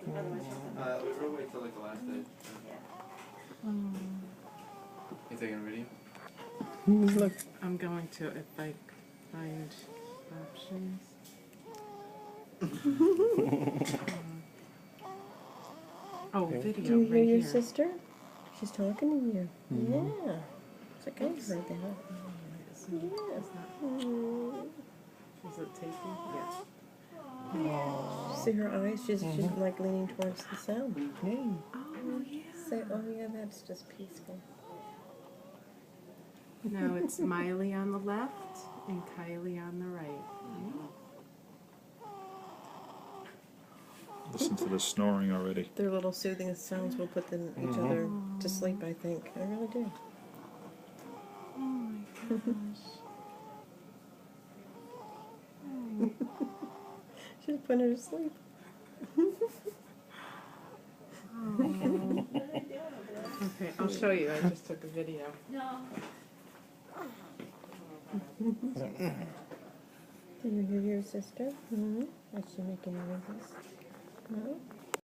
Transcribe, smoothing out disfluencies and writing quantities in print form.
We'll wait till like the last day. You taking a video? Look. I'm going to, if I find options. Oh, video Do you hear right your here. sister? She's talking to you. Yeah. It's like I heard that. Is it taking? Yeah. See her eyes? She's like leaning towards the sound. Oh, yeah. Say, oh yeah, that's just peaceful. No, it's Miley on the left and Kylie on the right. Listen to the snoring already. Their little soothing sounds will put them each other to sleep, I think. I really do. Oh my gosh. She's putting her to sleep. Okay, I'll show you. I just took a video. Do you hear your sister? Is she making noises? No?